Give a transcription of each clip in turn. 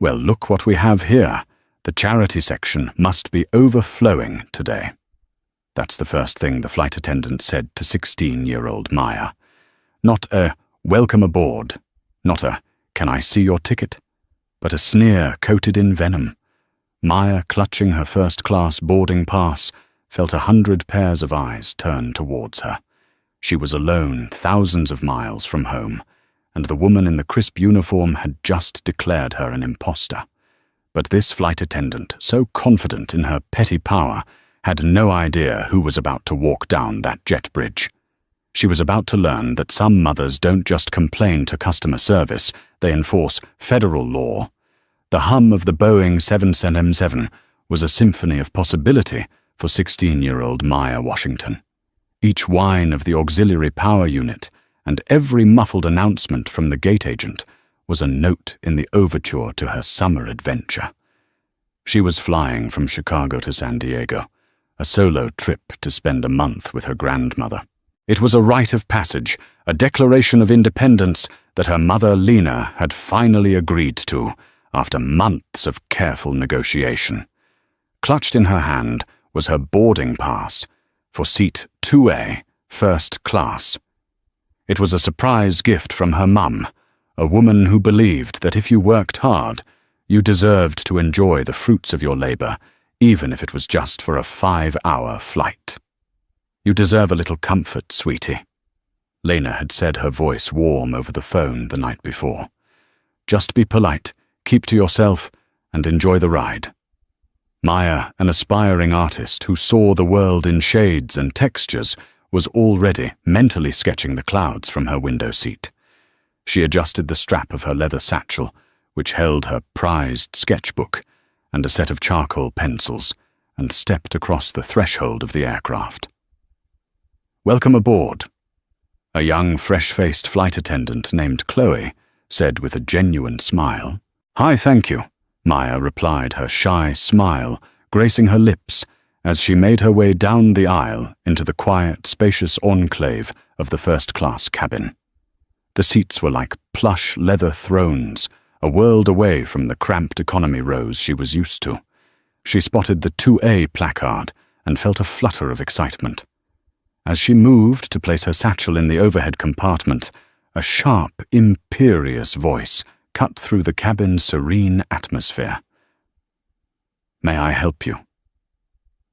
Well, look what we have here. The charity section must be overflowing today. That's the first thing the flight attendant said to 16-year-old Maya. Not a "welcome aboard," not a "can I see your ticket," but a sneer coated in venom. Maya, clutching her first-class boarding pass, felt 100 pairs of eyes turn towards her. She was alone, thousands of miles from home, and the woman in the crisp uniform had just declared her an imposter. But this flight attendant, so confident in her petty power, had no idea who was about to walk down that jet bridge. She was about to learn that some mothers don't just complain to customer service, they enforce federal law. The hum of the Boeing 777 was a symphony of possibility for 16-year-old Maya Washington. Each whine of the auxiliary power unit and every muffled announcement from the gate agent was a note in the overture to her summer adventure. She was flying from Chicago to San Diego, a solo trip to spend a month with her grandmother. It was a rite of passage, a declaration of independence that her mother Lena had finally agreed to after months of careful negotiation. Clutched in her hand was her boarding pass for seat 2A, first class. It was a surprise gift from her mum, a woman who believed that if you worked hard, you deserved to enjoy the fruits of your labor, even if it was just for a 5-hour flight. "You deserve a little comfort, sweetie," Lena had said, her voice warm over the phone the night before. "Just be polite, keep to yourself, and enjoy the ride." Maya, an aspiring artist who saw the world in shades and textures, was already mentally sketching the clouds from her window seat. She adjusted the strap of her leather satchel, which held her prized sketchbook and a set of charcoal pencils, and stepped across the threshold of the aircraft. "Welcome aboard," a young, fresh-faced flight attendant named Chloe said with a genuine smile. "Hi, thank you," Maya replied, her shy smile gracing her lips as she made her way down the aisle into the quiet, spacious enclave of the first-class cabin. The seats were like plush leather thrones, a world away from the cramped economy rows she was used to. She spotted the 2A placard and felt a flutter of excitement. As she moved to place her satchel in the overhead compartment, a sharp, imperious voice cut through the cabin's serene atmosphere. "May I help you?"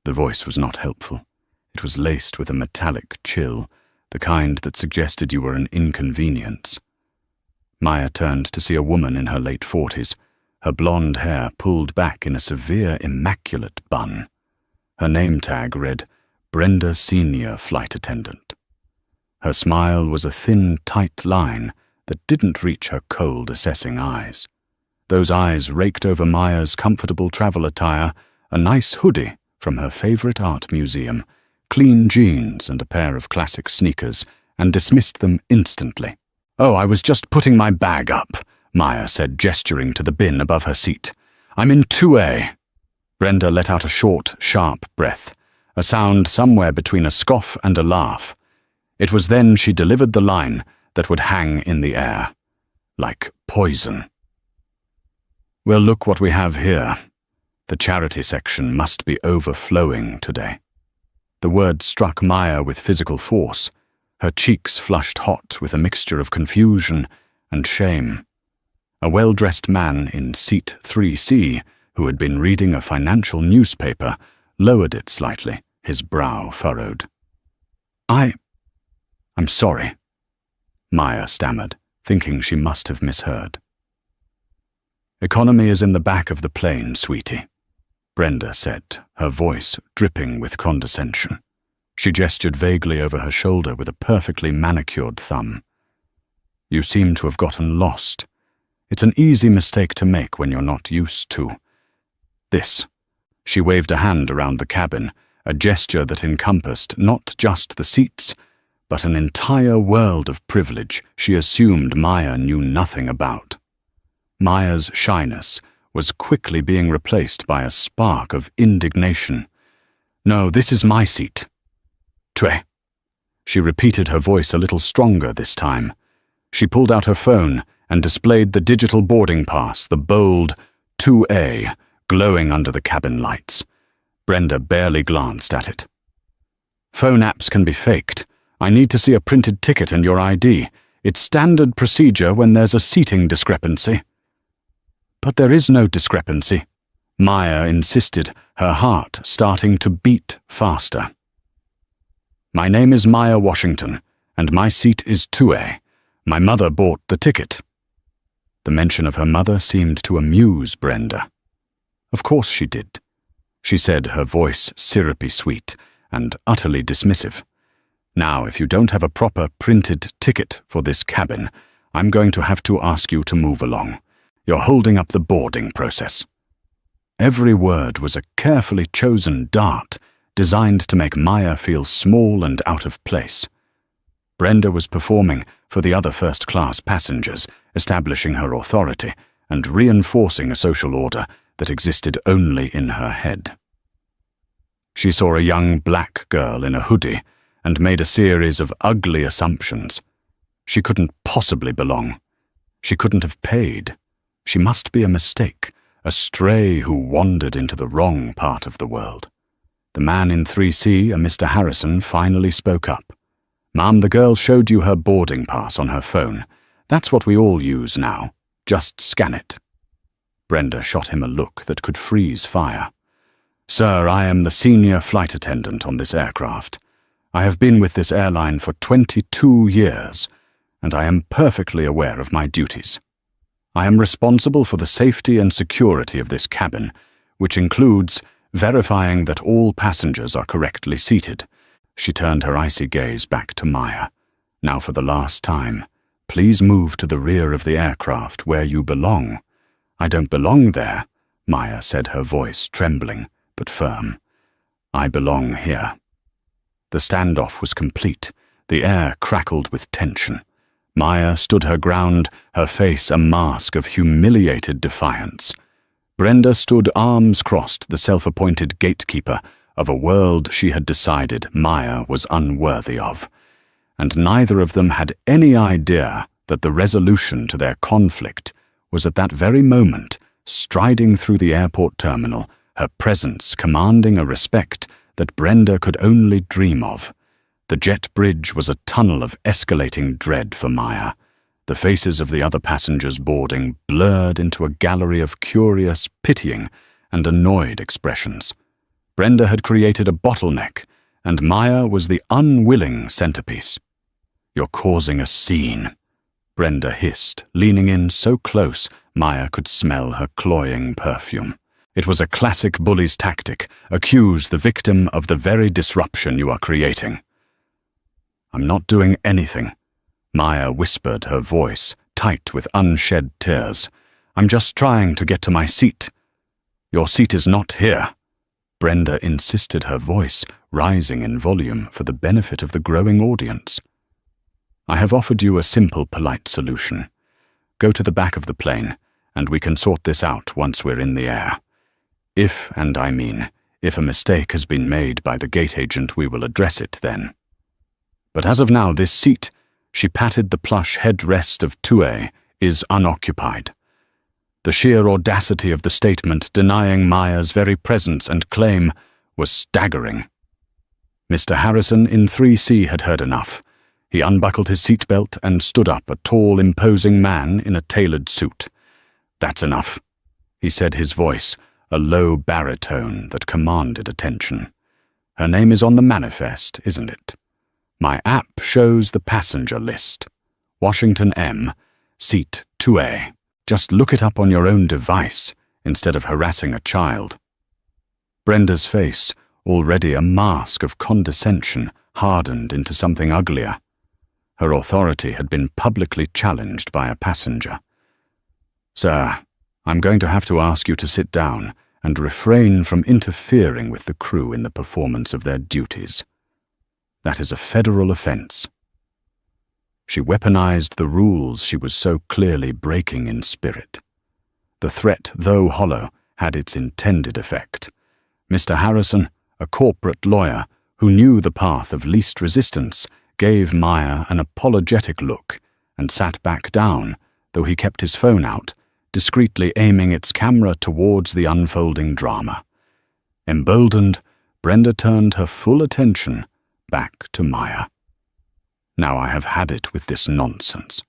The voice was not helpful. It was laced with a metallic chill, the kind that suggested you were an inconvenience. Maya turned to see a woman in her late 40s, her blonde hair pulled back in a severe, immaculate bun. Her name tag read, "Brenda Senior Flight Attendant." Her smile was a thin, tight line that didn't reach her cold, assessing eyes. Those eyes raked over Maya's comfortable travel attire, a nice hoodie from her favorite art museum, clean jeans and a pair of classic sneakers, and dismissed them instantly. "Oh, I was just putting my bag up," Maya said, gesturing to the bin above her seat. "I'm in 2A. Brenda let out a short, sharp breath, a sound somewhere between a scoff and a laugh. It was then she delivered the line that would hang in the air, like poison. "Well, look what we have here. The charity section must be overflowing today." The word struck Maya with physical force. Her cheeks flushed hot with a mixture of confusion and shame. A well-dressed man in seat 3C, who had been reading a financial newspaper, lowered it slightly, his brow furrowed. I'm sorry," Maya stammered, thinking she must have misheard. "Economy is in the back of the plane, sweetie," Brenda said, her voice dripping with condescension. She gestured vaguely over her shoulder with a perfectly manicured thumb. "You seem to have gotten lost. It's an easy mistake to make when you're not used to this." She waved a hand around the cabin, a gesture that encompassed not just the seats, but an entire world of privilege she assumed Maya knew nothing about. Maya's shyness was quickly being replaced by a spark of indignation. "No, this is my seat." "Tre." She repeated, her voice a little stronger this time. She pulled out her phone and displayed the digital boarding pass, the bold 2A, glowing under the cabin lights. Brenda barely glanced at it. "Phone apps can be faked. I need to see a printed ticket and your ID. It's standard procedure when there's a seating discrepancy." "But there is no discrepancy," Maya insisted, her heart starting to beat faster. "My name is Maya Washington, and my seat is 2A. My mother bought the ticket." The mention of her mother seemed to amuse Brenda. "Of course she did," she said, her voice syrupy sweet and utterly dismissive. "Now, if you don't have a proper printed ticket for this cabin, I'm going to have to ask you to move along. You're holding up the boarding process." Every word was a carefully chosen dart designed to make Maya feel small and out of place. Brenda was performing for the other first-class passengers, establishing her authority and reinforcing a social order that existed only in her head. She saw a young black girl in a hoodie and made a series of ugly assumptions. She couldn't possibly belong. She couldn't have paid. She must be a mistake, a stray who wandered into the wrong part of the world. The man in 3C, a Mr. Harrison, finally spoke up. "Ma'am, the girl showed you her boarding pass on her phone. That's what we all use now. Just scan it." Brenda shot him a look that could freeze fire. "Sir, I am the senior flight attendant on this aircraft. I have been with this airline for 22 years, and I am perfectly aware of my duties. I am responsible for the safety and security of this cabin, which includes verifying that all passengers are correctly seated." She turned her icy gaze back to Maya. "Now for the last time, please move to the rear of the aircraft where you belong." "I don't belong there," Maya said, her voice trembling but firm. "I belong here." The standoff was complete. The air crackled with tension. Maya stood her ground, her face a mask of humiliated defiance. Brenda stood arms crossed, the self-appointed gatekeeper of a world she had decided Maya was unworthy of. And neither of them had any idea that the resolution to their conflict was at that very moment striding through the airport terminal, her presence commanding a respect that Brenda could only dream of. The jet bridge was a tunnel of escalating dread for Maya. The faces of the other passengers boarding blurred into a gallery of curious, pitying, and annoyed expressions. Brenda had created a bottleneck, and Maya was the unwilling centerpiece. "You're causing a scene," Brenda hissed, leaning in so close Maya could smell her cloying perfume. It was a classic bully's tactic, accuse the victim of the very disruption you are creating. "I'm not doing anything," Maya whispered, her voice tight with unshed tears. "I'm just trying to get to my seat." "Your seat is not here," Brenda insisted, her voice rising in volume for the benefit of the growing audience. "I have offered you a simple, polite solution. Go to the back of the plane, and we can sort this out once we're in the air. If, and I mean, if a mistake has been made by the gate agent, we will address it then. But as of now, this seat," she patted the plush headrest of 2A, "is unoccupied." The sheer audacity of the statement denying Maya's very presence and claim was staggering. Mr. Harrison in 3C had heard enough. He unbuckled his seatbelt and stood up, a tall, imposing man in a tailored suit. "That's enough," he said, his voice a low baritone that commanded attention. "Her name is on the manifest, isn't it? My app shows the passenger list. Washington M, seat 2A. Just look it up on your own device instead of harassing a child." Brenda's face, already a mask of condescension, hardened into something uglier. Her authority had been publicly challenged by a passenger. "Sir, I'm going to have to ask you to sit down and refrain from interfering with the crew in the performance of their duties. That is a federal offense." She weaponized the rules she was so clearly breaking in spirit. The threat, though hollow, had its intended effect. Mr. Harrison, a corporate lawyer who knew the path of least resistance, gave Maya an apologetic look and sat back down, though he kept his phone out, discreetly aiming its camera towards the unfolding drama. Emboldened, Brenda turned her full attention back to Maya. "Now I have had it with this nonsense.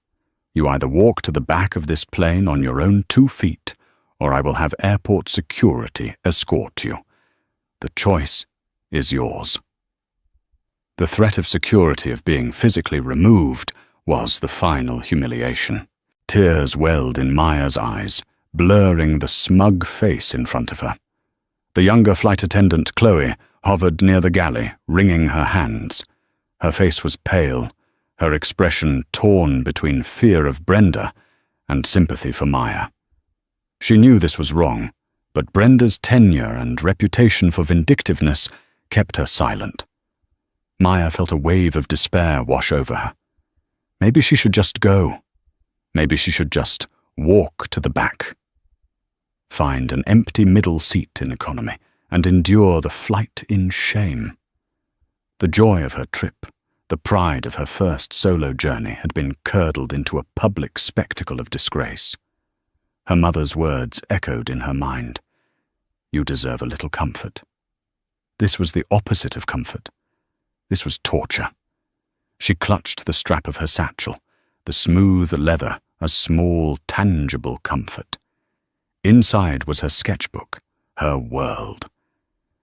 You either walk to the back of this plane on your own 2 feet, or I will have airport security escort you. The choice is yours." The threat of security of being physically removed was the final humiliation. Tears welled in Maya's eyes, blurring the smug face in front of her. The younger flight attendant, Chloe, hovered near the galley, wringing her hands. Her face was pale, her expression torn between fear of Brenda and sympathy for Maya. She knew this was wrong, but Brenda's tenure and reputation for vindictiveness kept her silent. Maya felt a wave of despair wash over her. Maybe she should just go. Maybe she should just walk to the back. Find an empty middle seat in economy and endure the flight in shame. The joy of her trip, the pride of her first solo journey had been curdled into a public spectacle of disgrace. Her mother's words echoed in her mind. "You deserve a little comfort." This was the opposite of comfort. This was torture. She clutched the strap of her satchel, the smooth leather, a small, tangible comfort. Inside was her sketchbook, her world.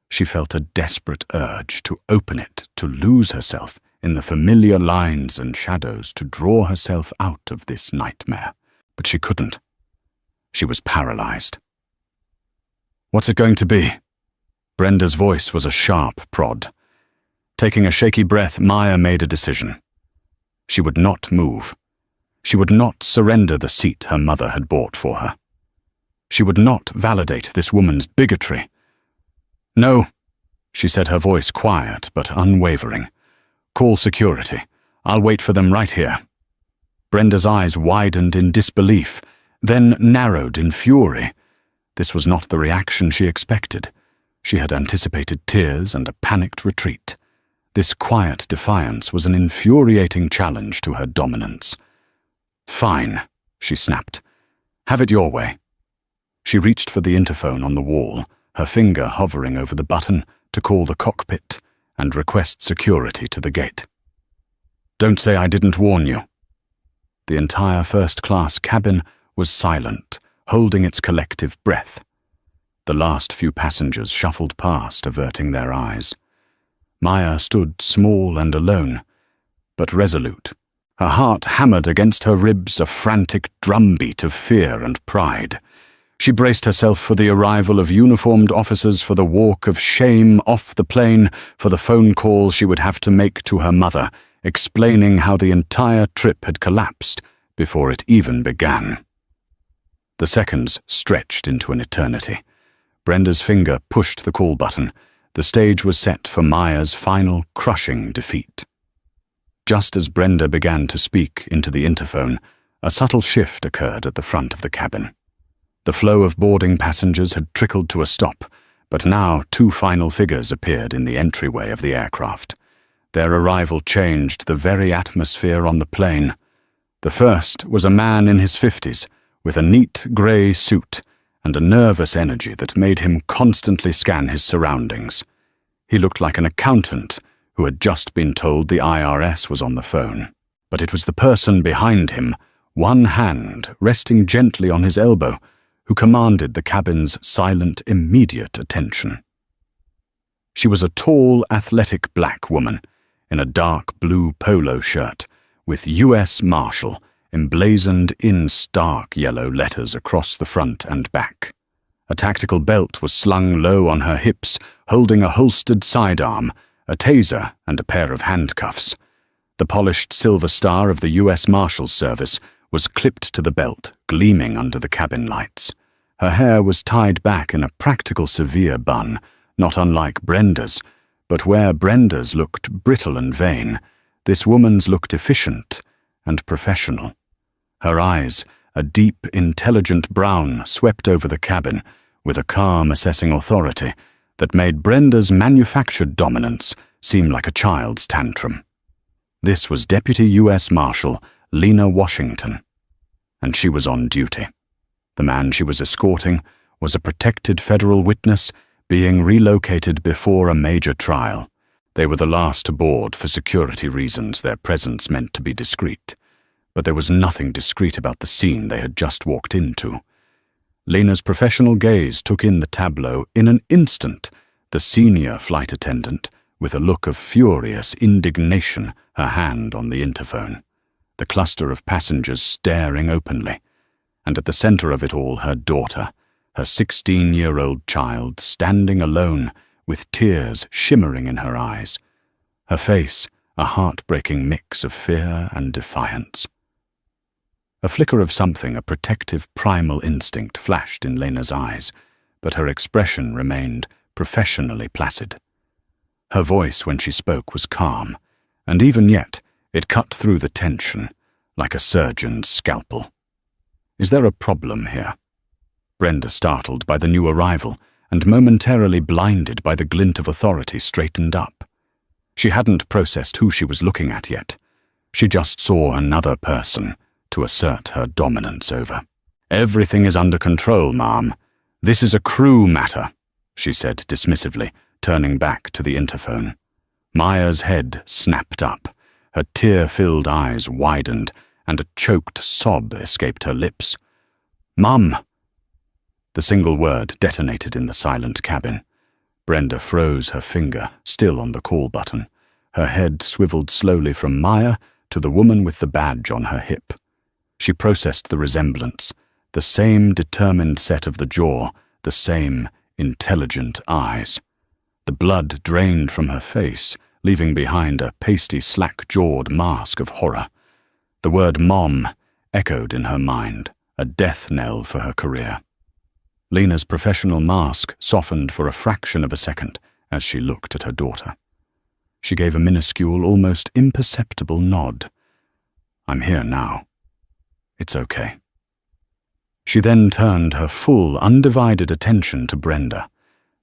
She felt a desperate urge to open it, to lose herself in the familiar lines and shadows, to draw herself out of this nightmare. But she couldn't. She was paralyzed. "What's it going to be?" Brenda's voice was a sharp prod. Taking a shaky breath, Maya made a decision. She would not move. She would not surrender the seat her mother had bought for her. She would not validate this woman's bigotry. "No," she said, her voice quiet but unwavering. "Call security. I'll wait for them right here." Brenda's eyes widened in disbelief, then narrowed in fury. This was not the reaction she expected. She had anticipated tears and a panicked retreat. This quiet defiance was an infuriating challenge to her dominance. "Fine," she snapped. "Have it your way." She reached for the interphone on the wall, her finger hovering over the button to call the cockpit and request security to the gate. "Don't say I didn't warn you." The entire first-class cabin was silent, holding its collective breath. The last few passengers shuffled past, averting their eyes. Maya stood small and alone, but resolute. Her heart hammered against her ribs, a frantic drumbeat of fear and pride. She braced herself for the arrival of uniformed officers, for the walk of shame off the plane, for the phone call she would have to make to her mother, explaining how the entire trip had collapsed before it even began. The seconds stretched into an eternity. Brenda's finger pushed the call button. The stage was set for Maya's final crushing defeat. Just as Brenda began to speak into the interphone, a subtle shift occurred at the front of the cabin. The flow of boarding passengers had trickled to a stop, but now 2 final figures appeared in the entryway of the aircraft. Their arrival changed the very atmosphere on the plane. The first was a man in his 50s, with a neat grey suit and a nervous energy that made him constantly scan his surroundings. He looked like an accountant who had just been told the IRS was on the phone. But it was the person behind him, one hand resting gently on his elbow, who commanded the cabin's silent, immediate attention. She was a tall, athletic black woman in a dark blue polo shirt with U.S. Marshal emblazoned in stark yellow letters across the front and back. A tactical belt was slung low on her hips, holding a holstered sidearm, a taser, and a pair of handcuffs. The polished silver star of the U.S. Marshal Service was clipped to the belt, gleaming under the cabin lights. Her hair was tied back in a practical severe bun, not unlike Brenda's, but where Brenda's looked brittle and vain, this woman's looked efficient and professional. Her eyes, a deep, intelligent brown, swept over the cabin with a calm, assessing authority that made Brenda's manufactured dominance seem like a child's tantrum. This was Deputy U.S. Marshal Lena Washington, and she was on duty. The man she was escorting was a protected federal witness being relocated before a major trial. They were the last aboard for security reasons, their presence meant to be discreet. But there was nothing discreet about the scene they had just walked into. Lena's professional gaze took in the tableau in an instant. The senior flight attendant, with a look of furious indignation, her hand on the interphone. The cluster of passengers staring openly. And at the center of it all, her daughter, her 16-year-old child, standing alone, with tears shimmering in her eyes. Her face, a heartbreaking mix of fear and defiance. A flicker of something, a protective primal instinct, flashed in Lena's eyes, but her expression remained professionally placid. Her voice, when she spoke, was calm, and even yet it cut through the tension, like a surgeon's scalpel. "Is there a problem here?" Brenda, startled by the new arrival and momentarily blinded by the glint of authority, straightened up. She hadn't processed who she was looking at yet. She just saw another person to assert her dominance over. "Everything is under control, ma'am. This is a crew matter," she said dismissively, turning back to the interphone. Maya's head snapped up. Her tear-filled eyes widened, and a choked sob escaped her lips. "Mum!" The single word detonated in the silent cabin. Brenda froze her finger, still on the call button. Her head swiveled slowly from Maya to the woman with the badge on her hip. She processed the resemblance, the same determined set of the jaw, the same intelligent eyes. The blood drained from her face, leaving behind a pasty, slack-jawed mask of horror. The word "mom" echoed in her mind, a death knell for her career. Lena's professional mask softened for a fraction of a second as she looked at her daughter. She gave a minuscule, almost imperceptible nod. "I'm here now. It's okay." She then turned her full, undivided attention to Brenda.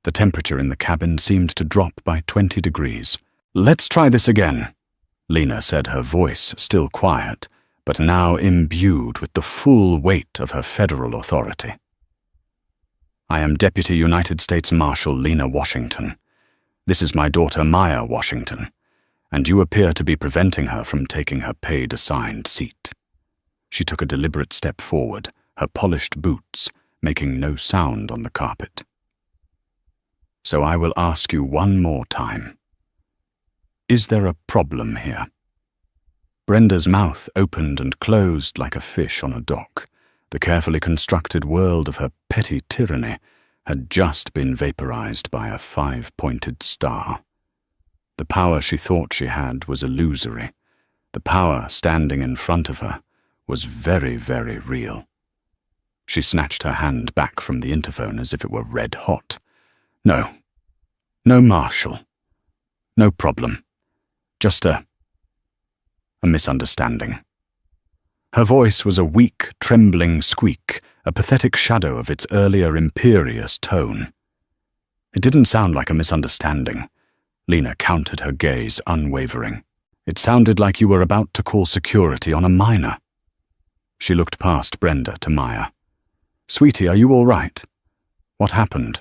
The temperature in the cabin seemed to drop by 20 degrees. "Let's try this again," Lena said, her voice still quiet, but now imbued with the full weight of her federal authority. "I am Deputy United States Marshal Lena Washington. This is my daughter Maya Washington, and you appear to be preventing her from taking her paid-assigned seat." She took a deliberate step forward, her polished boots making no sound on the carpet. "So I will ask you one more time. Is there a problem here?" Brenda's mouth opened and closed like a fish on a dock. The carefully constructed world of her petty tyranny had just been vaporized by a 5-pointed star. The power she thought she had was illusory. The power standing in front of her was very, very real. She snatched her hand back from the interphone as if it were red hot. "No, Marshal. No problem. Just a misunderstanding." Her voice was a weak, trembling squeak, a pathetic shadow of its earlier imperious tone. "It didn't sound like a misunderstanding." Lena countered her gaze, unwavering. "It sounded like you were about to call security on a minor." She looked past Brenda to Maya. "Sweetie, are you all right? What happened?"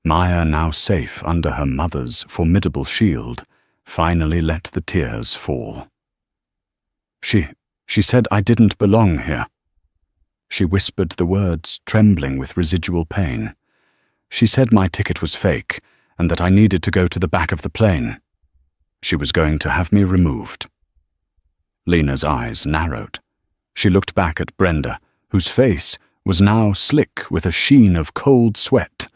Maya, now safe under her mother's formidable shield, finally let the tears fall. She said I didn't belong here." She whispered the words, trembling with residual pain. "She said my ticket was fake and that I needed to go to the back of the plane. She was going to have me removed." Lena's eyes narrowed. She looked back at Brenda, whose face was now slick with a sheen of cold sweat.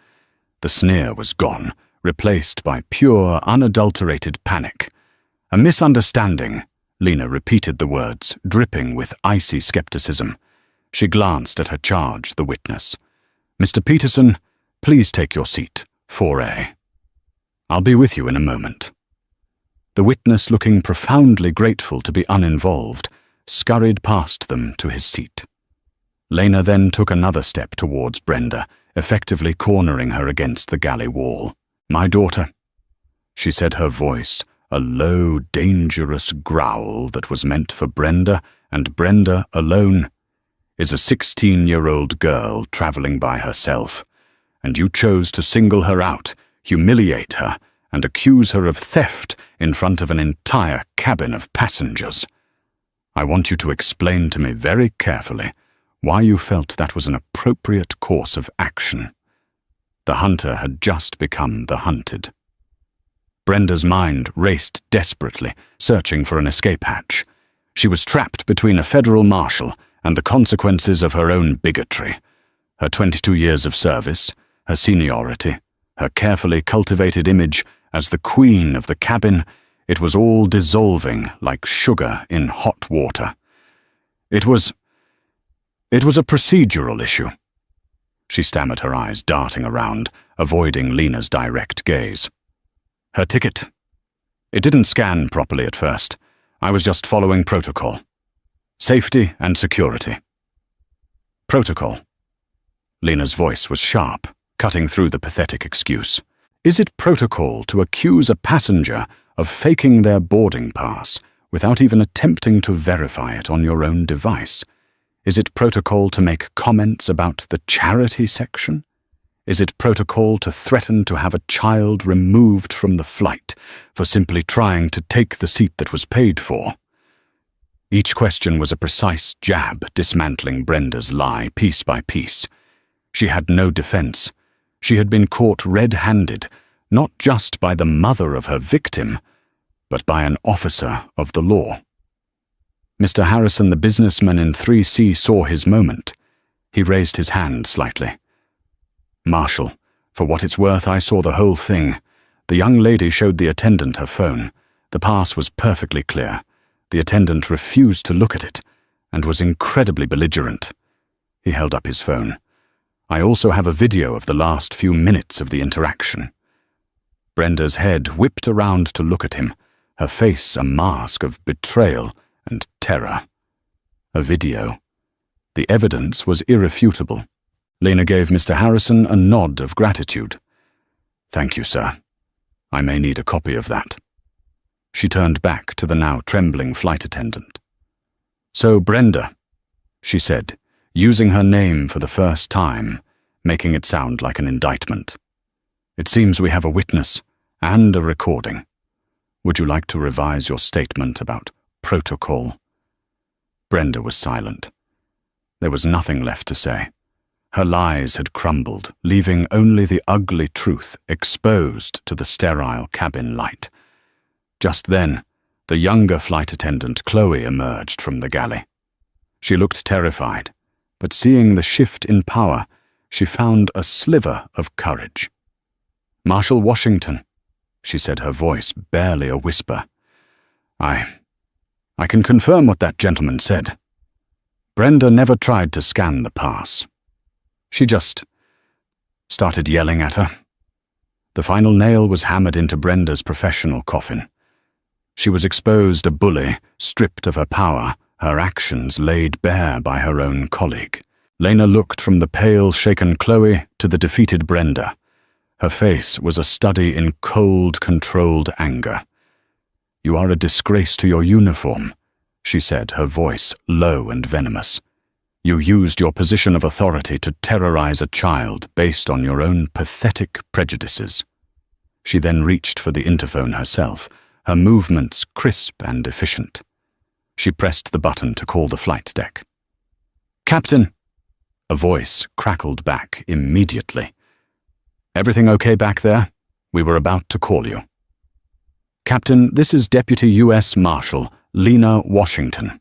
The sneer was gone, replaced by pure, unadulterated panic. "A misunderstanding." Lena repeated the words, dripping with icy skepticism. She glanced at her charge, the witness. "Mr. Peterson, please take your seat, 4A. I'll be with you in a moment." The witness, looking profoundly grateful to be uninvolved, scurried past them to his seat. Lena then took another step towards Brenda, effectively cornering her against the galley wall. "My daughter," she said, her voice a low, dangerous growl that was meant for Brenda and Brenda alone. is a 16-year-old girl traveling by herself, and you chose to single her out, humiliate her, and accuse her of theft in front of an entire cabin of passengers. I want you to explain to me very carefully why you felt that was an appropriate course of action. The hunter had just become the hunted. Brenda's mind raced desperately, searching for an escape hatch. She was trapped between a federal marshal and the consequences of her own bigotry. Her 22 years of service, her seniority, her carefully cultivated image as the queen of the cabin, it was all dissolving like sugar in hot water. It was a procedural issue. She stammered, her eyes darting around, avoiding Lena's direct gaze. Her ticket. It didn't scan properly at first. I was just following protocol. Safety and security. Protocol. Lena's voice was sharp, cutting through the pathetic excuse. Is it protocol to accuse a passenger of faking their boarding pass without even attempting to verify it on your own device? Is it protocol to make comments about the charity section? Is it protocol to threaten to have a child removed from the flight for simply trying to take the seat that was paid for? Each question was a precise jab, dismantling Brenda's lie piece by piece. She had no defense. She had been caught red-handed, not just by the mother of her victim, but by an officer of the law. Mr. Harrison, the businessman in 3C, saw his moment. He raised his hand slightly. Marshal, for what it's worth, I saw the whole thing. The young lady showed the attendant her phone. The pass was perfectly clear. The attendant refused to look at it, and was incredibly belligerent. He held up his phone. I also have a video of the last few minutes of the interaction. Brenda's head whipped around to look at him, her face a mask of betrayal and terror. A video. The evidence was irrefutable. Lena gave Mr. Harrison a nod of gratitude. Thank you, sir. I may need a copy of that. She turned back to the now trembling flight attendant. So, Brenda, she said, using her name for the first time, making it sound like an indictment. It seems we have a witness and a recording. Would you like to revise your statement about protocol? Brenda was silent. There was nothing left to say. Her lies had crumbled, leaving only the ugly truth exposed to the sterile cabin light. Just then, the younger flight attendant, Chloe, emerged from the galley. She looked terrified, but seeing the shift in power, she found a sliver of courage. Marshal Washington, she said, her voice barely a whisper. I can confirm what that gentleman said. Brenda never tried to scan the pass. She just started yelling at her. The final nail was hammered into Brenda's professional coffin. She was exposed a bully, stripped of her power, her actions laid bare by her own colleague. Lena looked from the pale, shaken Chloe to the defeated Brenda. Her face was a study in cold, controlled anger. You are a disgrace to your uniform, she said, her voice low and venomous. You used your position of authority to terrorize a child based on your own pathetic prejudices. She then reached for the interphone herself, her movements crisp and efficient. She pressed the button to call the flight deck. Captain! A voice crackled back immediately. Everything okay back there? We were about to call you. Captain, this is Deputy U.S. Marshal Lena Washington.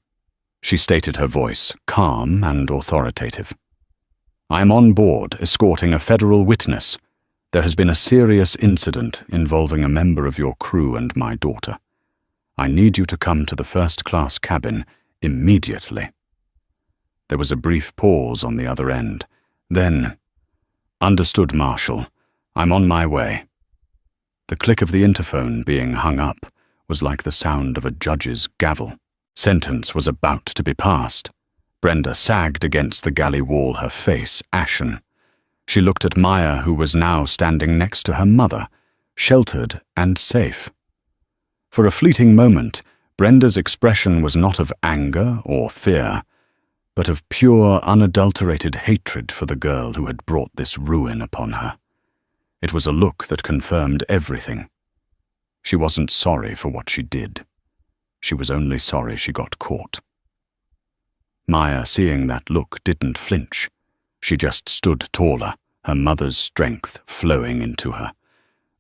She stated, her voice calm and authoritative. I am on board escorting a federal witness. There has been a serious incident involving a member of your crew and my daughter. I need you to come to the first-class cabin immediately. There was a brief pause on the other end. Then, understood, Marshal. I'm on my way. The click of the interphone being hung up was like the sound of a judge's gavel. Sentence was about to be passed. Brenda sagged against the galley wall, her face ashen. She looked at Maya, who was now standing next to her mother, sheltered and safe. For a fleeting moment, Brenda's expression was not of anger or fear, but of pure, unadulterated hatred for the girl who had brought this ruin upon her. It was a look that confirmed everything. She wasn't sorry for what she did. She was only sorry she got caught. Maya, seeing that look, didn't flinch. She just stood taller, her mother's strength flowing into her.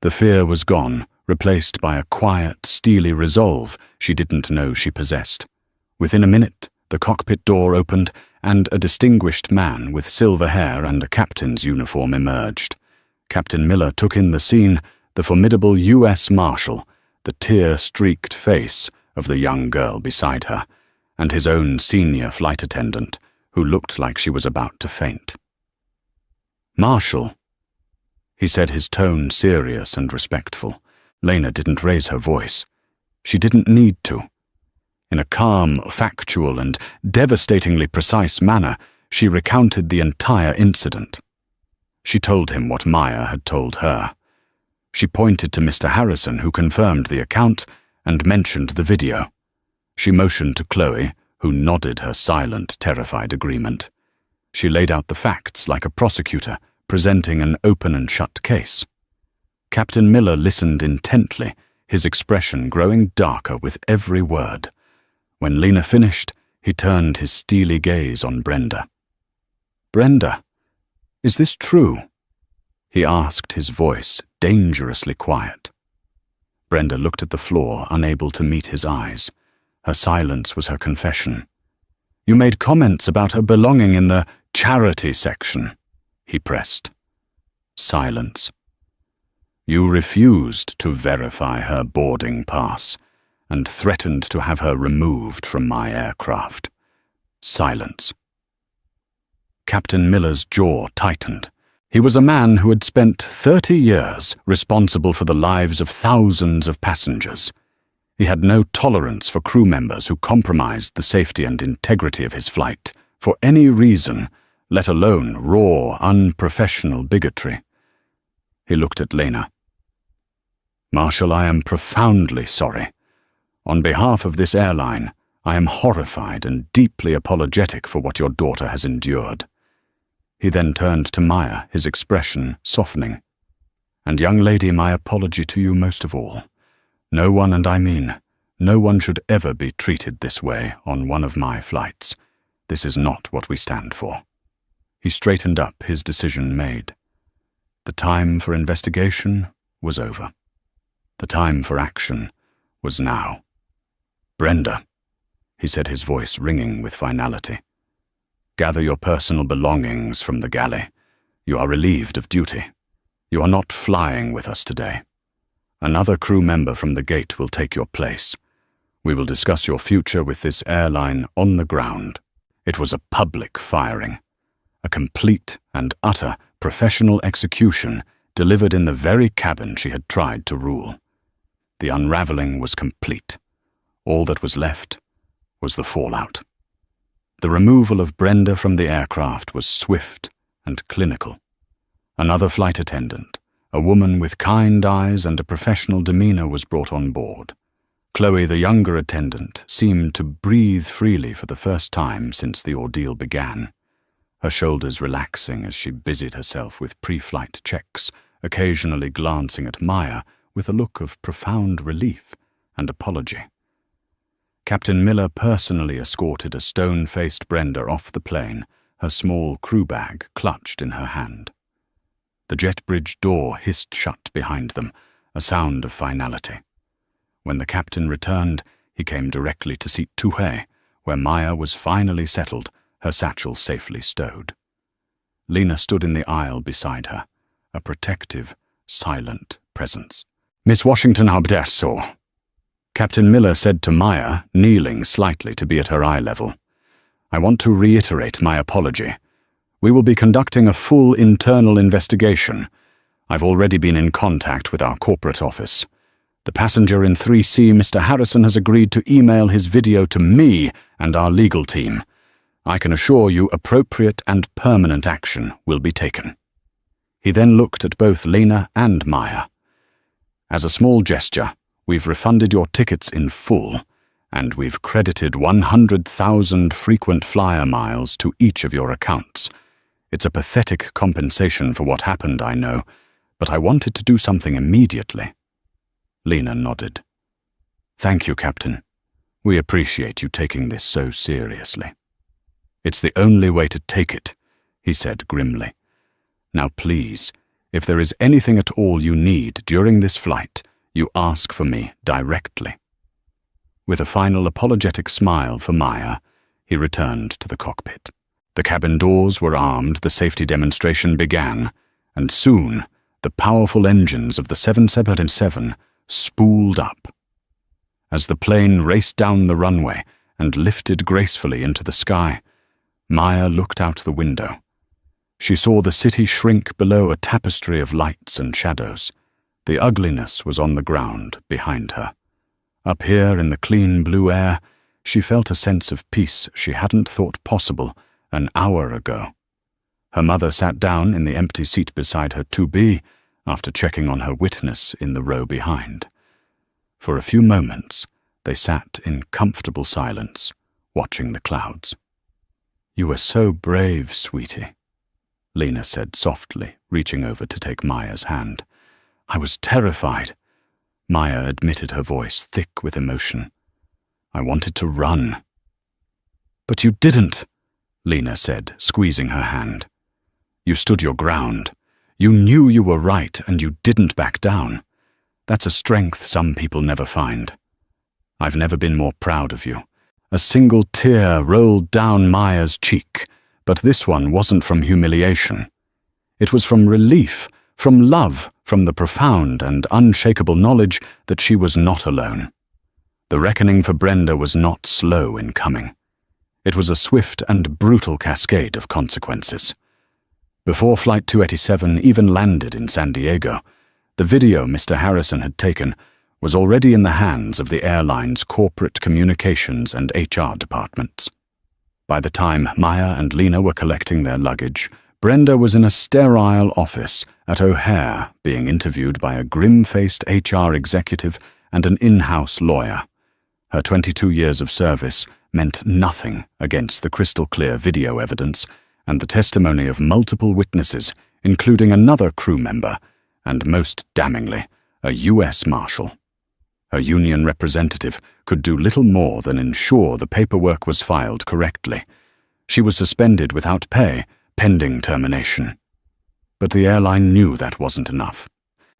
The fear was gone, replaced by a quiet, steely resolve she didn't know she possessed. Within a minute, the cockpit door opened, and a distinguished man with silver hair and a captain's uniform emerged. Captain Miller took in the scene, the formidable U.S. Marshal, the tear-streaked face of the young girl beside her, and his own senior flight attendant, who looked like she was about to faint. "Marshal," he said, his tone serious and respectful. Lena didn't raise her voice. She didn't need to. In a calm, factual, and devastatingly precise manner, she recounted the entire incident. She told him what Maya had told her. She pointed to Mr. Harrison, who confirmed the account, and mentioned the video. She motioned to Chloe, who nodded her silent, terrified agreement. She laid out the facts like a prosecutor, presenting an open and shut case. Captain Miller listened intently, his expression growing darker with every word. When Lena finished, he turned his steely gaze on Brenda. "Brenda, is this true?" he asked, his voice dangerously quiet. Brenda looked at the floor, unable to meet his eyes. Her silence was her confession. "You made comments about her belonging in the charity section," he pressed. Silence. "You refused to verify her boarding pass and threatened to have her removed from my aircraft." Silence. Captain Miller's jaw tightened. He was a man who had spent 30 years responsible for the lives of thousands of passengers. He had no tolerance for crew members who compromised the safety and integrity of his flight for any reason, let alone raw, unprofessional bigotry. He looked at Lena. "Marshal, I am profoundly sorry. On behalf of this airline, I am horrified and deeply apologetic for what your daughter has endured." He then turned to Maya, his expression softening. "And young lady, my apology to you most of all. No one, and I mean no one, should ever be treated this way on one of my flights. This is not what we stand for." He straightened up, his decision made. The time for investigation was over. The time for action was now. "Brenda," he said, his voice ringing with finality, "gather your personal belongings from the galley. You are relieved of duty. You are not flying with us today. Another crew member from the gate will take your place. We will discuss your future with this airline on the ground." It was a public firing, a complete and utter professional execution delivered in the very cabin she had tried to rule. The unraveling was complete. All that was left was the fallout. The removal of Brenda from the aircraft was swift and clinical. Another flight attendant, a woman with kind eyes and a professional demeanor, was brought on board. Chloe, the younger attendant, seemed to breathe freely for the first time since the ordeal began, her shoulders relaxing as she busied herself with pre-flight checks, occasionally glancing at Maya with a look of profound relief and apology. Captain Miller personally escorted a stone-faced Brenda off the plane, her small crew bag clutched in her hand. The jet bridge door hissed shut behind them, a sound of finality. When the captain returned, he came directly to seat 2A, where Maya was finally settled, her satchel safely stowed. Lena stood in the aisle beside her, a protective, silent presence. "Miss Washington Habdesso," Captain Miller said to Maya, kneeling slightly to be at her eye level, "I want to reiterate my apology. We will be conducting a full internal investigation. I've already been in contact with our corporate office. The passenger in 3C, Mr. Harrison, has agreed to email his video to me and our legal team. I can assure you appropriate and permanent action will be taken." He then looked at both Lena and Maya. "As a small gesture, we've refunded your tickets in full, and we've credited 100,000 frequent flyer miles to each of your accounts. It's a pathetic compensation for what happened, I know, but I wanted to do something immediately." Lena nodded. "Thank you, Captain. We appreciate you taking this so seriously." "It's the only way to take it," he said grimly. "Now please, if there is anything at all you need during this flight, you ask for me directly." With a final apologetic smile for Maya, he returned to the cockpit. The cabin doors were armed, the safety demonstration began, and soon the powerful engines of the 777 spooled up. As the plane raced down the runway and lifted gracefully into the sky, Maya looked out the window. She saw the city shrink below a tapestry of lights and shadows. The ugliness was on the ground behind her. Up here in the clean blue air, she felt a sense of peace she hadn't thought possible an hour ago. Her mother sat down in the empty seat beside her 2B after checking on her witness in the row behind. For a few moments, they sat in comfortable silence, watching the clouds. "You were so brave, sweetie," Lena said softly, reaching over to take Maya's hand. "I was terrified." Maya admitted, her voice thick with emotion. "I wanted to run." "But you didn't," Lena said, squeezing her hand. "You stood your ground. You knew you were right and you didn't back down. That's a strength some people never find. I've never been more proud of you." A single tear rolled down Maya's cheek, but this one wasn't from humiliation. It was from relief, from love, from the profound and unshakable knowledge that she was not alone. The reckoning for Brenda was not slow in coming. It was a swift and brutal cascade of consequences. Before Flight 287 even landed in San Diego, the video Mr. Harrison had taken was already in the hands of the airline's corporate communications and HR departments. By the time Maya and Lena were collecting their luggage, Brenda was in a sterile office at O'Hare being interviewed by a grim-faced HR executive and an in-house lawyer. Her 22 years of service meant nothing against the crystal-clear video evidence and the testimony of multiple witnesses, including another crew member, and most damningly, a U.S. Marshal. Her union representative could do little more than ensure the paperwork was filed correctly. She was suspended without pay, pending termination. But the airline knew that wasn't enough.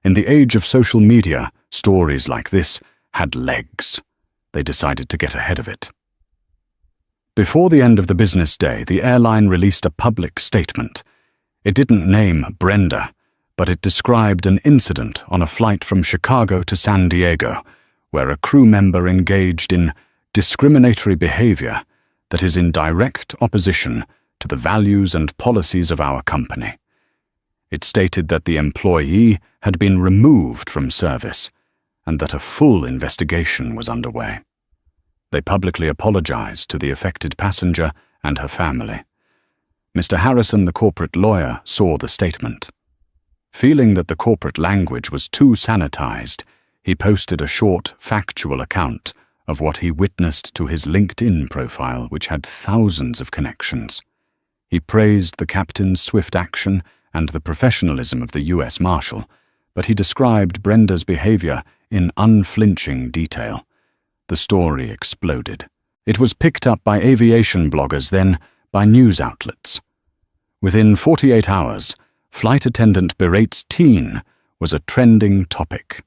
In the age of social media, stories like this had legs. They decided to get ahead of it. Before the end of the business day, the airline released a public statement. It didn't name Brenda, but it described an incident on a flight from Chicago to San Diego, where a crew member engaged in discriminatory behavior that is in direct opposition to the values and policies of our company. It stated that the employee had been removed from service and that a full investigation was underway. They publicly apologized to the affected passenger and her family. Mr. Harrison, the corporate lawyer, saw the statement. Feeling that the corporate language was too sanitized, he posted a short, factual account of what he witnessed to his LinkedIn profile, which had thousands of connections. He praised the captain's swift action and the professionalism of the U.S. Marshal, but he described Brenda's behavior in unflinching detail. The story exploded. It was picked up by aviation bloggers, then by news outlets. Within 48 hours, flight attendant berates teen was a trending topic.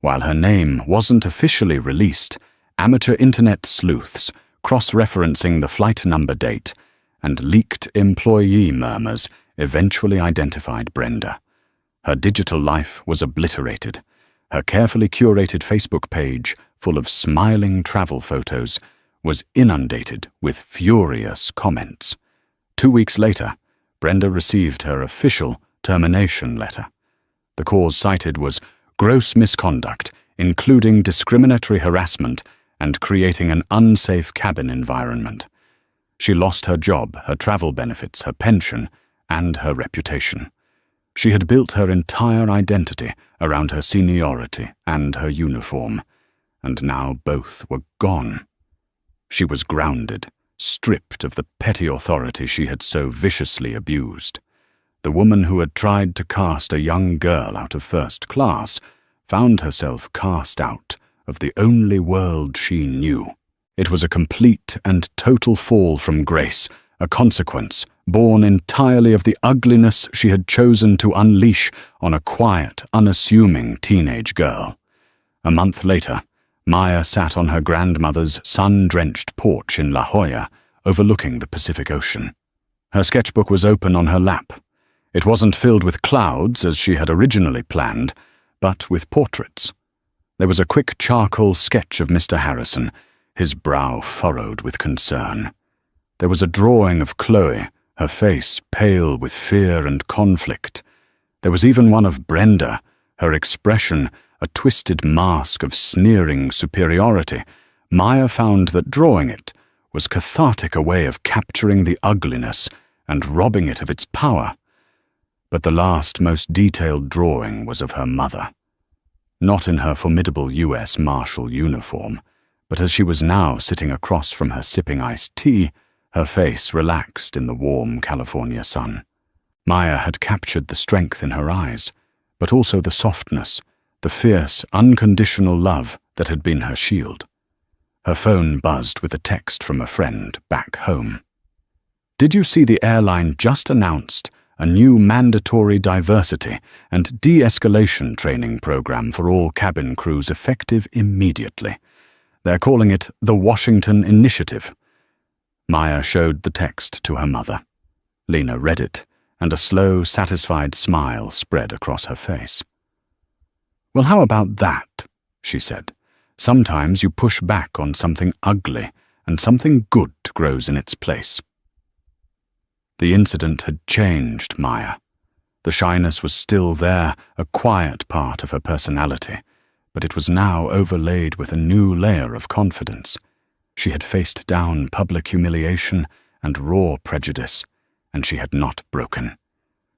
While her name wasn't officially released, amateur internet sleuths, cross-referencing the flight number date, and leaked employee murmurs eventually identified Brenda. Her digital life was obliterated. Her carefully curated Facebook page, full of smiling travel photos, was inundated with furious comments. 2 weeks later, Brenda received her official termination letter. The cause cited was gross misconduct, including discriminatory harassment and creating an unsafe cabin environment. She lost her job, her travel benefits, her pension, and her reputation. She had built her entire identity around her seniority and her uniform, and now both were gone. She was grounded, stripped of the petty authority she had so viciously abused. The woman who had tried to cast a young girl out of first class found herself cast out of the only world she knew. It was a complete and total fall from grace, a consequence born entirely of the ugliness she had chosen to unleash on a quiet, unassuming teenage girl. A month later, Maya sat on her grandmother's sun-drenched porch in La Jolla, overlooking the Pacific Ocean. Her sketchbook was open on her lap. It wasn't filled with clouds, as she had originally planned, but with portraits. There was a quick charcoal sketch of Mr. Harrison, his brow furrowed with concern. There was a drawing of Chloe, her face pale with fear and conflict. There was even one of Brenda, her expression a twisted mask of sneering superiority. Maya found that drawing it was cathartic, a way of capturing the ugliness and robbing it of its power. But the last, most detailed drawing was of her mother. Not in her formidable U.S. Marshal uniform, but as she was now sitting across from her sipping iced tea, her face relaxed in the warm California sun. Maya had captured the strength in her eyes, but also the softness, the fierce, unconditional love that had been her shield. Her phone buzzed with a text from a friend back home. "Did you see the airline just announced a new mandatory diversity and de-escalation training program for all cabin crews effective immediately? They're calling it the Washington Initiative." Maya showed the text to her mother. Lena read it, and a slow, satisfied smile spread across her face. "Well, how about that?" she said. "Sometimes you push back on something ugly, and something good grows in its place." The incident had changed Maya. The shyness was still there, a quiet part of her personality, but it was now overlaid with a new layer of confidence. She had faced down public humiliation and raw prejudice, and she had not broken.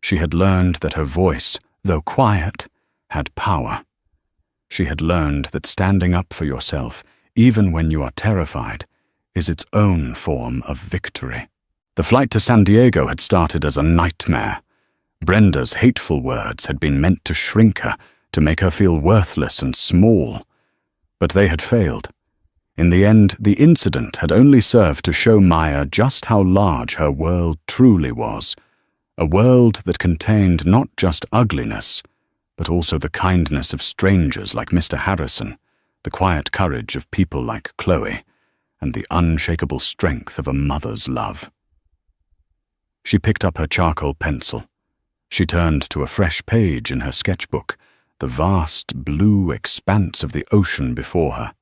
She had learned that her voice, though quiet, had power. She had learned that standing up for yourself, even when you are terrified, is its own form of victory. The flight to San Diego had started as a nightmare. Brenda's hateful words had been meant to shrink her, to make her feel worthless and small. But they had failed. In the end, the incident had only served to show Maya just how large her world truly was. A world that contained not just ugliness, but also the kindness of strangers like Mr. Harrison, the quiet courage of people like Chloe, and the unshakable strength of a mother's love. She picked up her charcoal pencil. She turned to a fresh page in her sketchbook, the vast blue expanse of the ocean before her.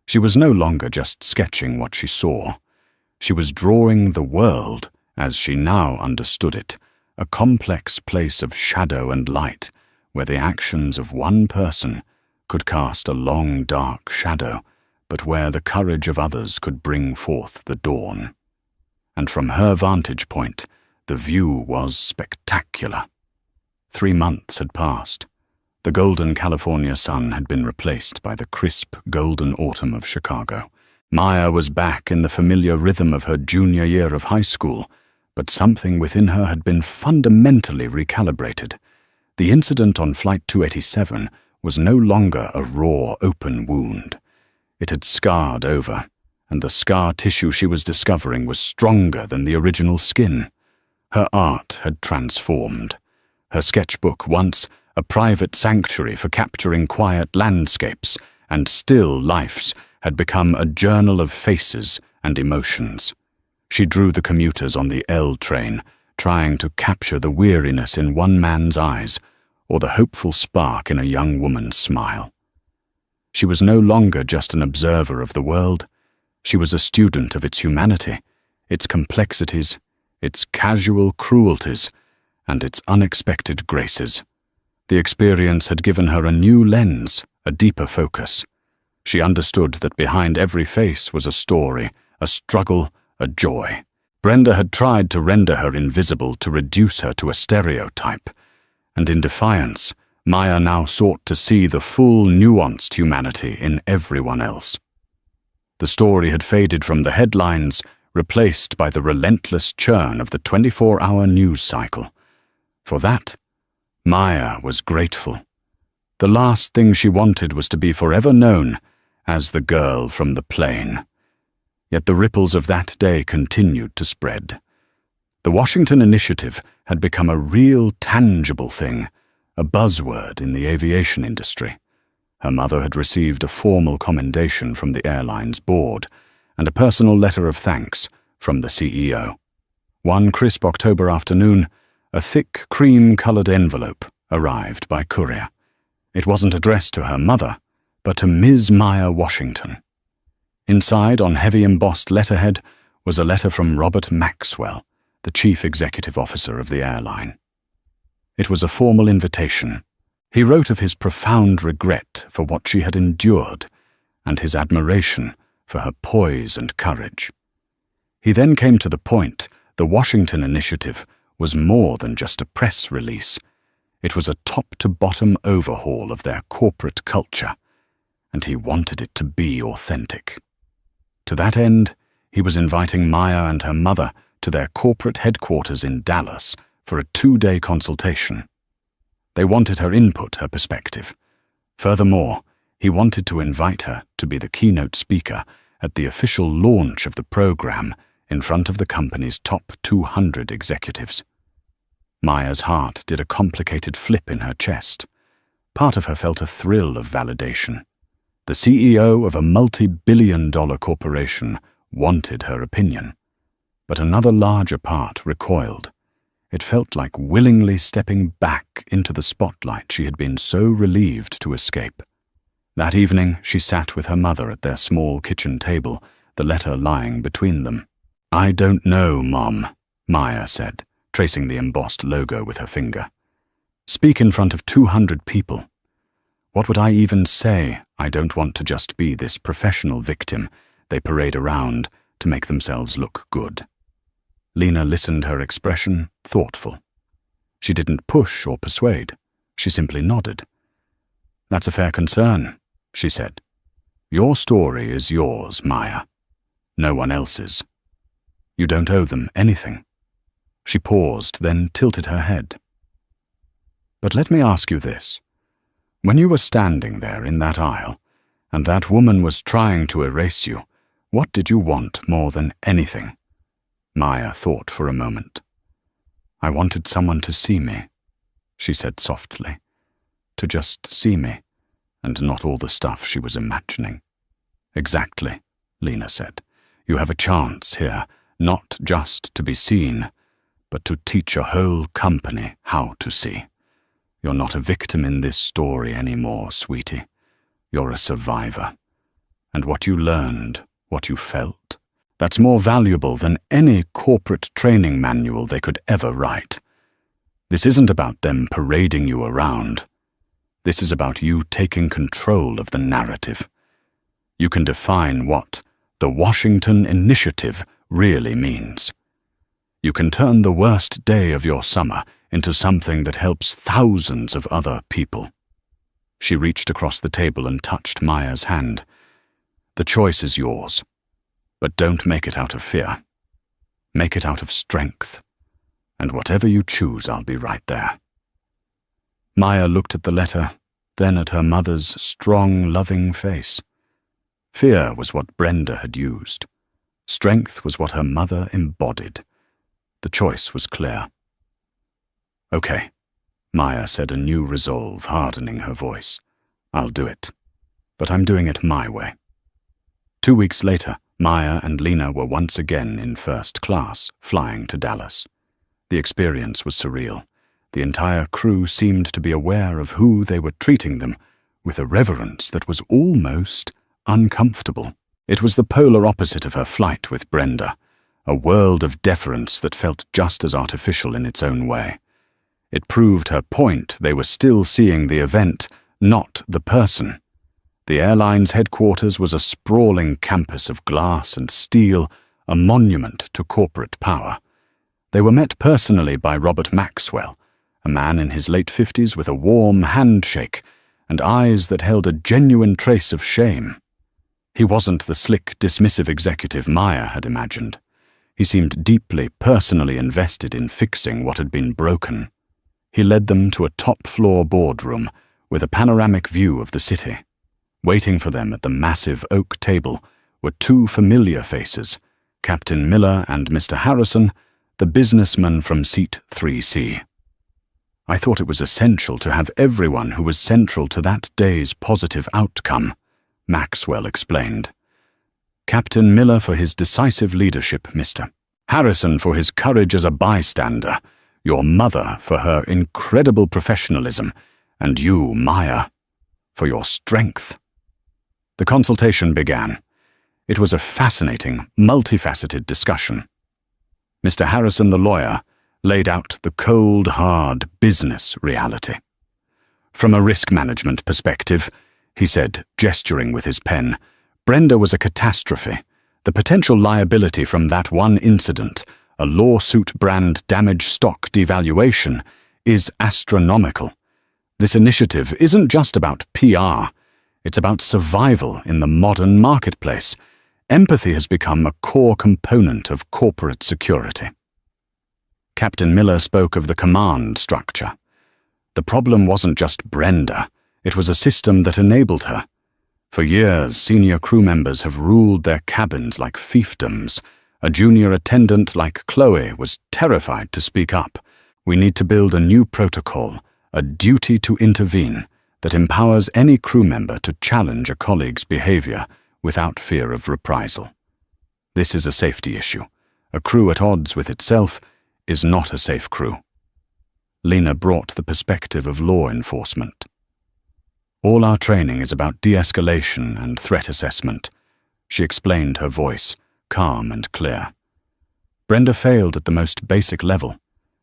She was no longer just sketching what she saw. She was drawing the world, as she now understood it, a complex place of shadow and light, where the actions of one person could cast a long, dark shadow, but where the courage of others could bring forth the dawn. And from her vantage point, the view was spectacular. 3 months had passed. The golden California sun had been replaced by the crisp, golden autumn of Chicago. Maya was back in the familiar rhythm of her junior year of high school, but something within her had been fundamentally recalibrated. The incident on Flight 287 was no longer a raw, open wound. It had scarred over, and the scar tissue she was discovering was stronger than the original skin. Her art had transformed. Her sketchbook, once a private sanctuary for capturing quiet landscapes and still lifes, had become a journal of faces and emotions. She drew the commuters on the L train, trying to capture the weariness in one man's eyes or the hopeful spark in a young woman's smile. She was no longer just an observer of the world. She was a student of its humanity, its complexities, its casual cruelties, and its unexpected graces. The experience had given her a new lens, a deeper focus. She understood that behind every face was a story, a struggle, a joy. Brenda had tried to render her invisible, to reduce her to a stereotype, and in defiance, Maya now sought to see the full, nuanced humanity in everyone else. The story had faded from the headlines, replaced by the relentless churn of the 24-hour news cycle. For that, Maya was grateful. The last thing she wanted was to be forever known as the girl from the plane. Yet the ripples of that day continued to spread. The Washington Initiative had become a real, tangible thing, a buzzword in the aviation industry. Her mother had received a formal commendation from the airline's board and a personal letter of thanks from the CEO. One crisp October afternoon, a thick, cream-colored envelope arrived by courier. It wasn't addressed to her mother, but to Ms. Maya Washington. Inside, on heavy embossed letterhead, was a letter from Robert Maxwell, the chief executive officer of the airline. It was a formal invitation. He wrote of his profound regret for what she had endured and his admiration for her poise and courage. He then came to the point the Washington Initiative was more than just a press release. It was a top-to-bottom overhaul of their corporate culture, and he wanted it to be authentic. To that end, he was inviting Maya and her mother to their corporate headquarters in Dallas for a 2-day consultation. They wanted her input, her perspective. Furthermore, he wanted to invite her to be the keynote speaker at the official launch of the program in front of the company's top 200 executives. Maya's heart did a complicated flip in her chest. Part of her felt a thrill of validation. The CEO of a multi-billion-dollar corporation wanted her opinion. But another larger part recoiled. It felt like willingly stepping back into the spotlight she had been so relieved to escape. That evening, she sat with her mother at their small kitchen table, the letter lying between them. "I don't know, Mom," Maya said, tracing the embossed logo with her finger. "Speak in front of 200 people. What would I even say? I don't want to just be this professional victim they parade around to make themselves look good." Lena listened, her expression thoughtful. She didn't push or persuade. She simply nodded. "That's a fair concern," she said. "Your story is yours, Maya. No one else's. You don't owe them anything." She paused, then tilted her head. "But let me ask you this. When you were standing there in that aisle, and that woman was trying to erase you, what did you want more than anything?" Maya thought for a moment. "I wanted someone to see me," she said softly. "To just see me, and not all the stuff she was imagining." "Exactly," Lena said. "You have a chance here, not just to be seen, but to teach a whole company how to see. You're not a victim in this story anymore, sweetie. You're a survivor. And what you learned, what you felt, that's more valuable than any corporate training manual they could ever write. This isn't about them parading you around. This is about you taking control of the narrative. You can define what the Washington Initiative really means. You can turn the worst day of your summer into something that helps thousands of other people." She reached across the table and touched Maya's hand. "The choice is yours, but don't make it out of fear. Make it out of strength. And whatever you choose, I'll be right there." Maya looked at the letter, then at her mother's strong, loving face. Fear was what Brenda had used. Strength was what her mother embodied. The choice was clear. "Okay," Maya said, a new resolve hardening her voice. "I'll do it. But I'm doing it my way." 2 weeks later, Maya and Lena were once again in first class, flying to Dallas. The experience was surreal. The entire crew seemed to be aware of who they were treating them, with a reverence that was almost uncomfortable. It was the polar opposite of her flight with Brenda, a world of deference that felt just as artificial in its own way. It proved her point. They were still seeing the event, not the person. The airline's headquarters was a sprawling campus of glass and steel, a monument to corporate power. They were met personally by Robert Maxwell, a man in his late 50s with a warm handshake and eyes that held a genuine trace of shame. He wasn't the slick, dismissive executive Maya had imagined. He seemed deeply, personally invested in fixing what had been broken. He led them to a top-floor boardroom with a panoramic view of the city. Waiting for them at the massive oak table were two familiar faces, Captain Miller and Mr. Harrison, the businessman from seat 3C. I thought it was essential to have everyone who was central to that day's positive outcome, Maxwell explained. Captain Miller for his decisive leadership, Mr. Harrison for his courage as a bystander, your mother for her incredible professionalism, and you, Maya, for your strength. The consultation began. It was a fascinating, multifaceted discussion. Mr. Harrison, the lawyer, laid out the cold, hard business reality. From a risk management perspective, he said, gesturing with his pen, Brenda was a catastrophe. The potential liability from that one incident, a lawsuit brand damage stock devaluation, is astronomical. This initiative isn't just about PR. It's about survival in the modern marketplace. Empathy has become a core component of corporate security. Captain Miller spoke of the command structure. The problem wasn't just Brenda. It was a system that enabled her. For years, senior crew members have ruled their cabins like fiefdoms. A junior attendant like Chloe was terrified to speak up. We need to build a new protocol, a duty to intervene, that empowers any crew member to challenge a colleague's behavior without fear of reprisal. This is a safety issue. A crew at odds with itself is not a safe crew. Lena brought the perspective of law enforcement. All our training is about de-escalation and threat assessment, she explained, her voice calm and clear. Brenda failed at the most basic level.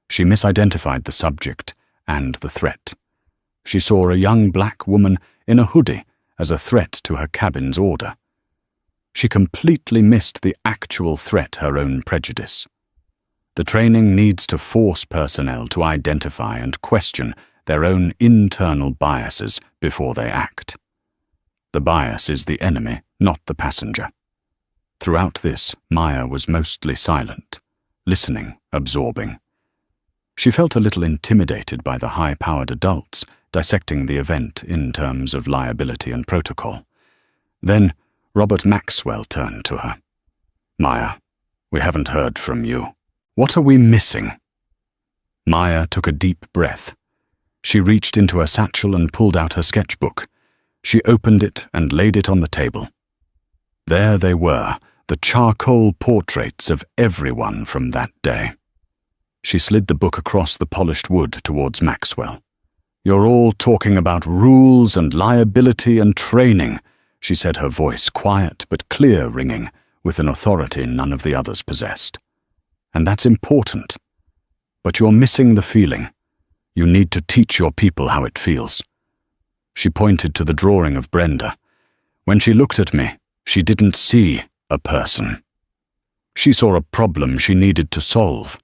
She misidentified the subject and the threat. She saw a young black woman in a hoodie as a threat to her cabin's order. She completely missed the actual threat, her own prejudice. The training needs to force personnel to identify and question their own internal biases before they act. The bias is the enemy, not the passenger. Throughout this, Maya was mostly silent, listening, absorbing. She felt a little intimidated by the high-powered adults dissecting the event in terms of liability and protocol. Then Robert Maxwell turned to her. Maya, we haven't heard from you. What are we missing? Maya took a deep breath. She reached into her satchel and pulled out her sketchbook. She opened it and laid it on the table. There they were, the charcoal portraits of everyone from that day. She slid the book across the polished wood towards Maxwell. You're all talking about rules and liability and training, she said, her voice quiet but clear ringing with an authority none of the others possessed. And that's important. But you're missing the feeling. You need to teach your people how it feels. She pointed to the drawing of Brenda. When she looked at me, she didn't see a person. She saw a problem she needed to solve.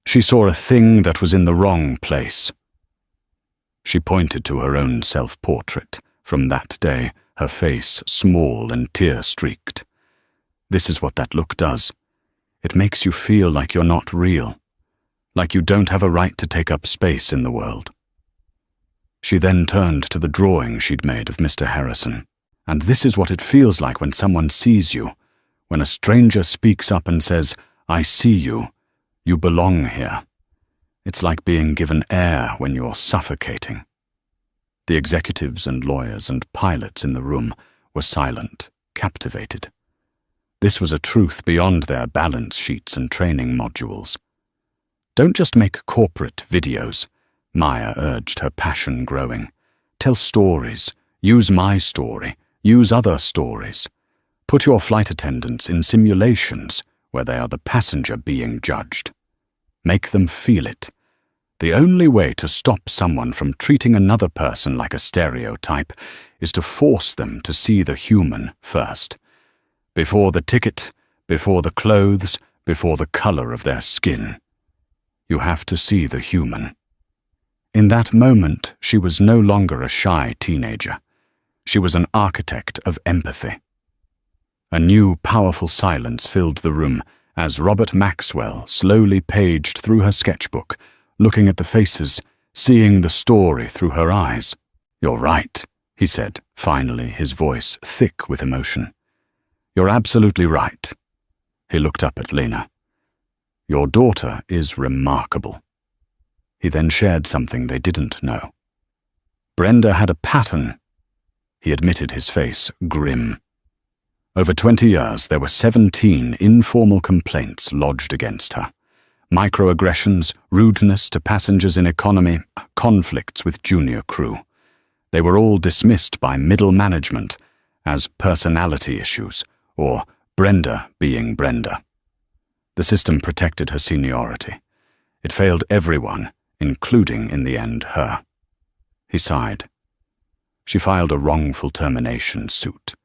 She saw a thing that was in the wrong place. She pointed to her own self-portrait. From that day, her face small and tear-streaked. This is what that look does. It makes you feel like you're not real, like you don't have a right to take up space in the world. She then turned to the drawing she'd made of Mr. Harrison. And this is what it feels like when someone sees you, when a stranger speaks up and says, I see you, you belong here. It's like being given air when you're suffocating. The executives and lawyers and pilots in the room were silent, captivated. This was a truth beyond their balance sheets and training modules. Don't just make corporate videos, Maya urged, her passion growing. Tell stories. Use my story. Use other stories. Put your flight attendants in simulations where they are the passenger being judged. Make them feel it. The only way to stop someone from treating another person like a stereotype is to force them to see the human first. Before the ticket, before the clothes, before the color of their skin. You have to see the human. In that moment, she was no longer a shy teenager. She was an architect of empathy. A new, powerful silence filled the room as Robert Maxwell slowly paged through her sketchbook, looking at the faces, seeing the story through her eyes. "You're right," he said, finally, his voice thick with emotion. "You're absolutely right." He looked up at Lena. "Your daughter is remarkable." He then shared something they didn't know. Brenda had a pattern. He admitted, his face grim. Over 20 years, there were 17 informal complaints lodged against her. Microaggressions, rudeness to passengers in economy, conflicts with junior crew. They were all dismissed by middle management as personality issues, or Brenda being Brenda. The system protected her seniority. It failed everyone, including, in the end, her. He sighed. She filed a wrongful termination suit.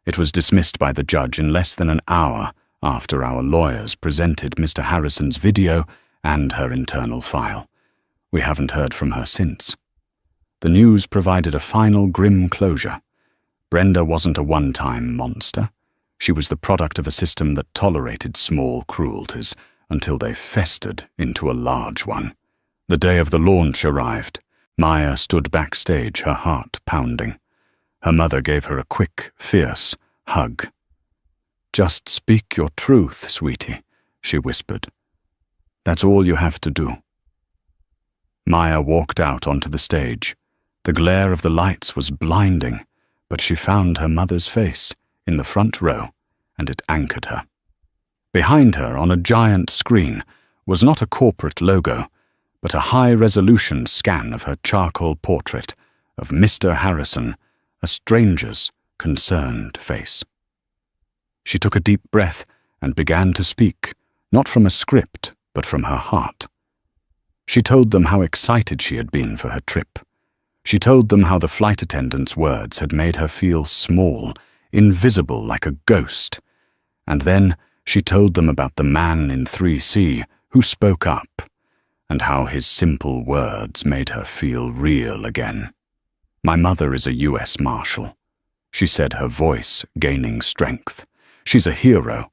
It was dismissed by the judge in less than an hour after our lawyers presented Mr. Harrison's video and her internal file. We haven't heard from her since. The news provided a final grim closure. Brenda wasn't a one-time monster. She was the product of a system that tolerated small cruelties until they festered into a large one. The day of the launch arrived. Maya stood backstage, her heart pounding. Her mother gave her a quick, fierce hug. "Just speak your truth, sweetie," she whispered. "That's all you have to do." Maya walked out onto the stage. The glare of the lights was blinding, but she found her mother's face in the front row, and it anchored her. Behind her, on a giant screen, was not a corporate logo, but a high-resolution scan of her charcoal portrait of Mr. Harrison, a stranger's concerned face. She took a deep breath and began to speak, not from a script, but from her heart. She told them how excited she had been for her trip. She told them how the flight attendant's words had made her feel small, invisible like a ghost. And then she told them about the man in 3C who spoke up, and how his simple words made her feel real again. "My mother is a U.S. Marshal," she said, her voice gaining strength. "She's a hero,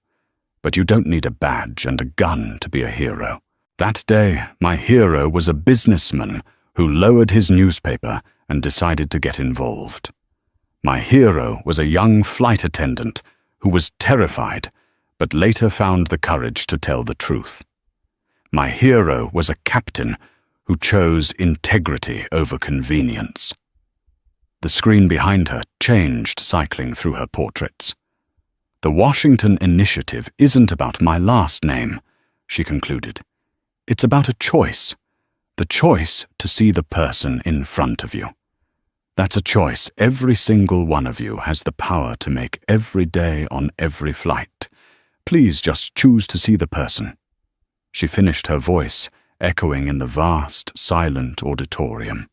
but you don't need a badge and a gun to be a hero. That day, my hero was a businessman who lowered his newspaper and decided to get involved. My hero was a young flight attendant who was terrified, but later found the courage to tell the truth. My hero was a captain who chose integrity over convenience." The screen behind her changed, cycling through her portraits. "The Washington Initiative isn't about my last name," she concluded. "It's about a choice. The choice to see the person in front of you. That's a choice every single one of you has the power to make every day on every flight. Please just choose to see the person." She finished, her voice echoing in the vast, silent auditorium.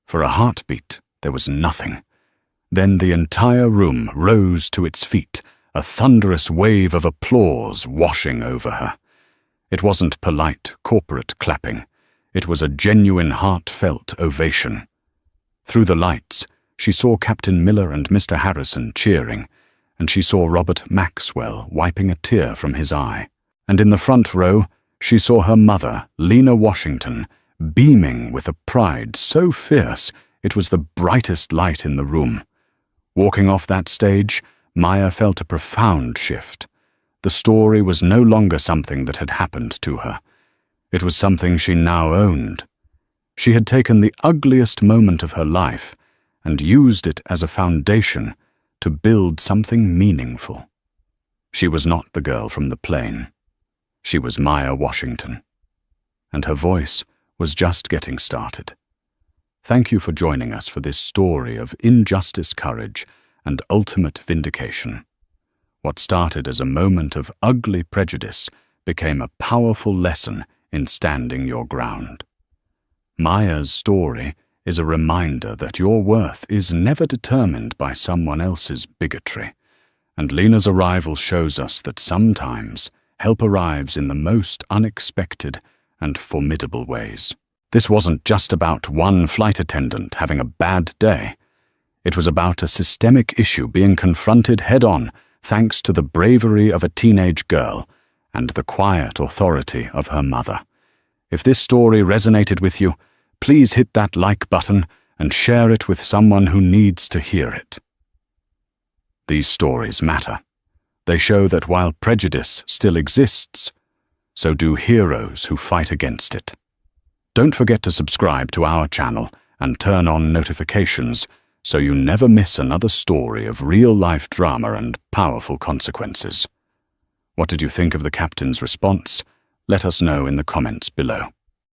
For a heartbeat, there was nothing. Then the entire room rose to its feet, a thunderous wave of applause washing over her. It wasn't polite, corporate clapping. It was a genuine, heartfelt ovation. Through the lights, she saw Captain Miller and Mr. Harrison cheering, and she saw Robert Maxwell wiping a tear from his eye. And in the front row, she saw her mother, Lena Washington, beaming with a pride so fierce it was the brightest light in the room. Walking off that stage, Maya felt a profound shift. The story was no longer something that had happened to her. It was something she now owned. She had taken the ugliest moment of her life and used it as a foundation to build something meaningful. She was not the girl from the plane. She was Maya Washington. And her voice was just getting started. Thank you for joining us for this story of injustice, courage, and ultimate vindication. What started as a moment of ugly prejudice became a powerful lesson in standing your ground. Maya's story is a reminder that your worth is never determined by someone else's bigotry, and Lena's arrival shows us that sometimes help arrives in the most unexpected and formidable ways. This wasn't just about one flight attendant having a bad day. It was about a systemic issue being confronted head-on thanks to the bravery of a teenage girl and the quiet authority of her mother. If this story resonated with you, please hit that like button and share it with someone who needs to hear it. These stories matter. They show that while prejudice still exists, so do heroes who fight against it. Don't forget to subscribe to our channel and turn on notifications so you never miss another story of real-life drama and powerful consequences. What did you think of the captain's response? Let us know in the comments below.